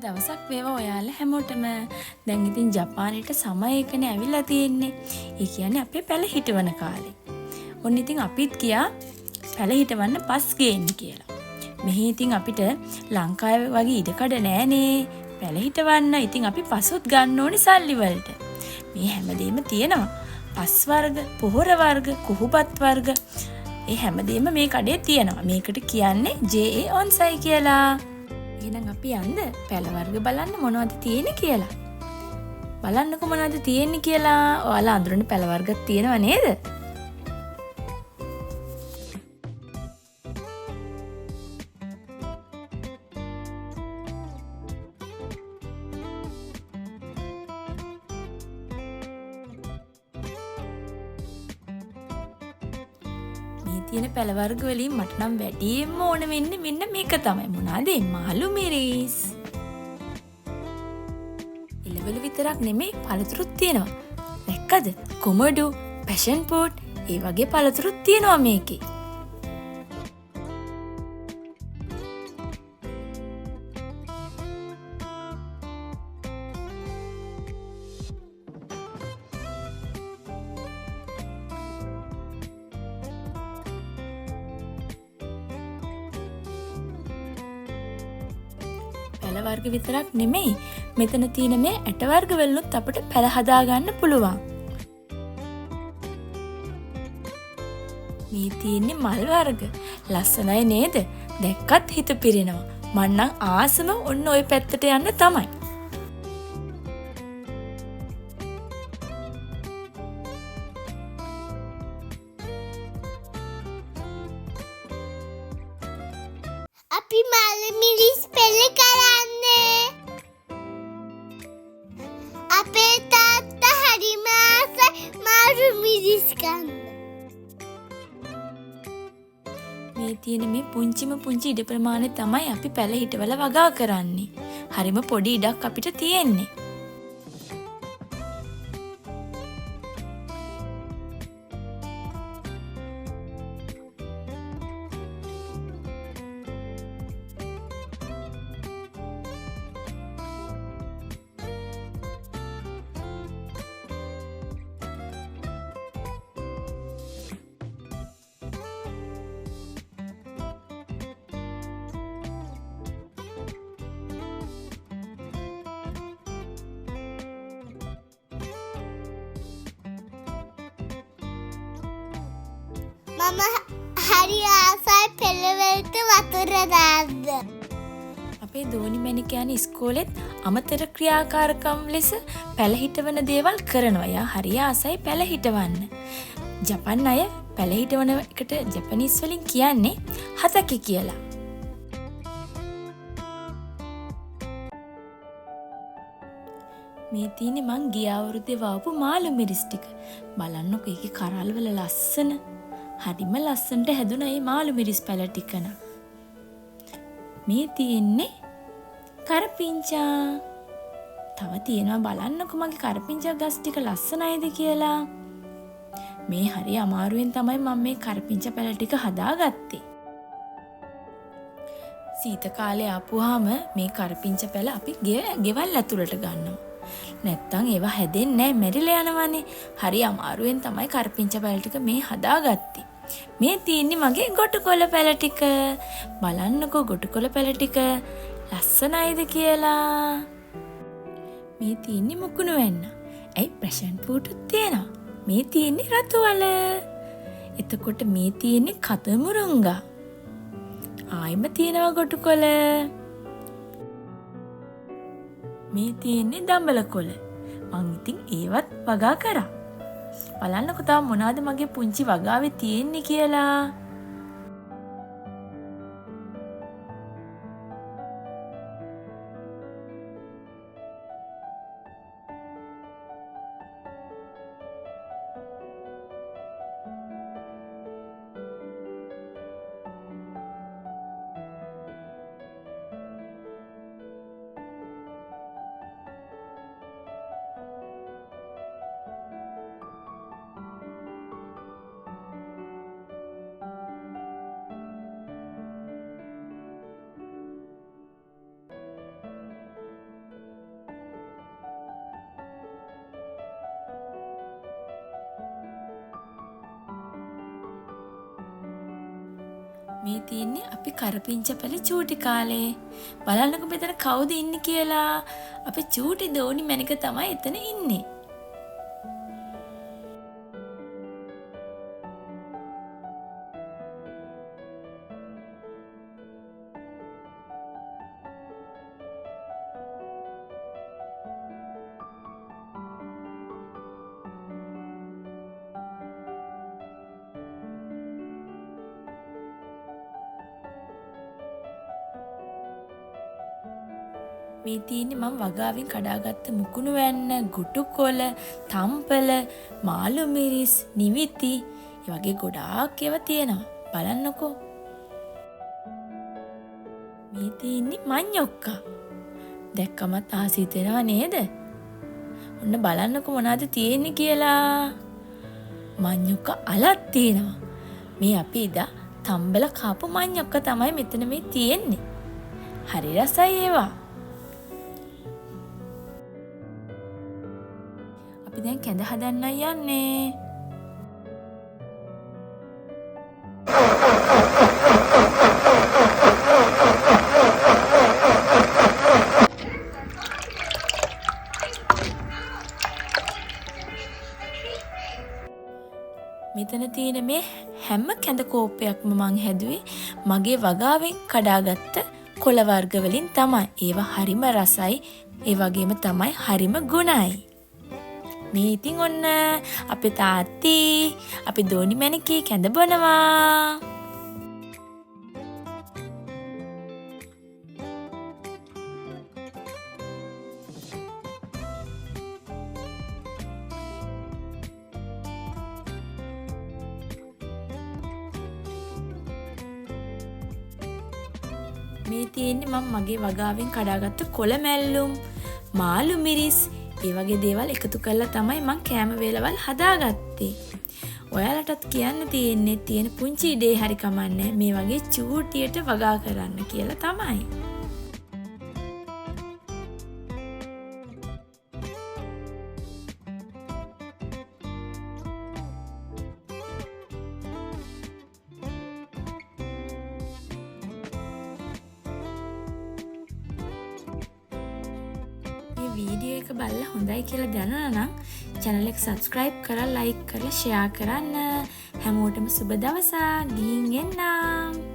දවසක් වේවා ඔයාලා හැමෝටම. දැන් ඉතින් ජපානයට සමයකනේ ඇවිල්ලා තියෙන්නේ. ඒ කියන්නේ අපේ පැල හිටවන කාලේ. ඔන්න ඉතින් අපිත් ගියා පැල හිටවන්න පස් ගේන්න කියලා. මෙහි ඉතින් අපිට ලංකාවේ වගේ ඉඩකඩ නෑනේ. පැල හිටවන්න ඉතින් අපි පසුත් ගන්න ඕනේ සල්ලි වලට. මේ හැමදේම තියෙනවා. පස් වර්ග, පොහොර වර්ග, කුහුබත් වර්ග. ඒ හැමදේම මේ කඩේ තියෙනවා. මේකට කියන්නේ JA Onsai කියලා. එහෙනම් අපි යන්න පැල වර්ග බලන්න මොනවද තියෙන්නේ කියලා. බලන්නකො මොනවද තියෙන්නේ කියලා. ඔයාලා අඳුරන පැල වර්ගක් තියෙනව නේද? මේ තියෙන පැල වර්ග වලින් මට නම් වැඩියෙන්ම ඕන වෙන්නේ මෙන්න මේක තමයි. මොනවාද? මාළු මිරිස්. එළවලු විතරක් නෙමෙයි පළතුරුත් තියෙනවා. දැක්කද? කොමඩු, පැෂන් ෆෘට්, ඒ වගේ පළතුරුත් තියෙනවා මේකේ. පැල වර්ග විතරක් නෙමෙයි මෙතන තියෙන මේ ඇට වර්ග වලිනුත් අපිට පැල හදා ගන්න පුළුවන්. මේ තියෙන්නේ මල් වර්ග. ලස්සනයි නේද? දැක්කත් හිත පිරෙනවා. මං නම් ආසම ඔන්න ওই පැත්තට යන්න තමයි. අපි මාළු මිරිස් පෙළ කරන්නේ. අපේ තාත්තා හරිම ආසයි මාළු මිරිස් කන්න. මේ තියෙන මේ පුංචි ඉඩ ප්‍රමාණය තමයි අපි පැල හිටවල වගා කරන්නේ. හරිම පොඩි ඉඩක් අපිට තියෙන්නේ. මම හරි ආසයි පෙළවලට වතුර දාන්න. අපේ දෝනි මැණික යන ඉස්කෝලෙත් අමතර ක්‍රියාකාරකම් ලෙස පැල හිටවන දේවල් කරනවා. යා හරි ආසයි පැල හිටවන්න. ජපන් අය පැල හිටවන එකට ජපනීස් වලින් කියන්නේ හතකි කියලා. මේ තියෙන්නේ මං ගිය අවුරුද්දේ වවපු මාළු මිරිස් ටික. බලන්නකො ඒකේ කරල් වල ලස්සන. හරිම ලස්සනට හැදුනා මේ මාළු මිරිස් පැල ටික න. මේ තියෙන්නේ කරපිංචා. තව තියෙනවා බලන්නකො මගේ කරපිංචා ගස් ටික ලස්සනයිද කියලා. මේ හරි අමාරුවෙන් තමයි මම මේ කරපිංචා පැල ටික හදාගත්තේ. සීත කාලේ ආපුවාම මේ කරපිංචා පැල අපි ගෙවල් ඇතුළට ගන්නවා. නැත්තම් ඒවා හැදෙන්නේ නැහැ, මැරිලා යනවානේ. හරි අමාරුවෙන් තමයි කරපිංචා පැල ටික මේ හදාගත්තේ. මේ තියෙන්නේ මගේ ගොටුකොළ පැල ටික. බලන්නකෝ ගොටුකොළ පැල ටික ලස්සනයිද කියලා. මේ තියෙන්නේ මුකුණු වෙන්න. ඇයි පැෂන් ෆෘට් තියෙනවා. මේ තියෙන්නේ රතු වල. එතකොට මේ තියෙන්නේ කතමුරුංගා. ආයිම තියෙනවා ගොටුකොළ. මේ තියෙන්නේ දඹලකොළ. මං ඉතින් ඒවත් වගා කරා. බලන්නකො තව මොනවද මගේ පුංචි වගාවේ තියෙන්නේ කියලා. මේ තියෙන්නේ අපි කරපිංචපැලේ චූටි කාලේ. බලන්නකෝ මෙතන කවුද ඉන්නේ කියලා. අපේ චූටි දෝනි මැනික තමයි එතන ඉන්නේ. මේ තියෙන්නේ මම වගාවෙන් කඩාගත්ත මුකුණු වැන්න, ගුටු කොළ, තම්පල, මාළු මිරිස්, නිවිති ඒ වගේ ගොඩාක් ඒවා තියෙනවා. බලන්නකෝ. මේ තියෙන්නේ මඤ්ඤොක්කා. දැක්කමත් ආසී තේනවා නේද? ඔන්න බලන්නකෝ මොනවද තියෙන්නේ කියලා. මඤ්ඤොක්කා අලක් තියෙනවා. මේ අපි ඉදා තම්බල කාපු මඤ්ඤොක්කා තමයි මෙතන මේ තියෙන්නේ. හරි රසයි ඒවා. අපි දැන් කැඳ හදන්නයි යන්නේ. මෙතන තියෙන මේ හැම කැඳ කෝප්පයක්ම මං හැදුවේ මගේ වගාවෙන් කඩාගත්ත කොළ වර්ග වලින් තමයි. ඒවා හරිම රසයි. ඒ වගේම තමයි හරිම ගුණයි. මේ ඉතින් ඔන්න අපේ තාත්ති අපි දෝනි මැණිකේ කැඳ බොනවා. මේ තියෙන්නේ මම මගේ වගාවෙන් කඩාගත්ත කොළ මැල්ලුම්, මාළු මිරිස් ඒ වගේ දේවල් එකතු කරලා තමයි මං කෑම වේලවල් හදාගත්තේ. ඔයාලටත් කියන්න තියෙන්නේ තියෙන පුංචි ඉඩේ හරි කමන්නේ මේ වගේ චූටියට වගා කරන්න කියලා තමයි. වීඩියෝ එක බලලා හොඳයි කියලා දැනුණා නම් channel එක subscribe කරලා like කරලා share කරන්න. හැමෝටම සුබ දවසක්. ගිහින් එන්නම්.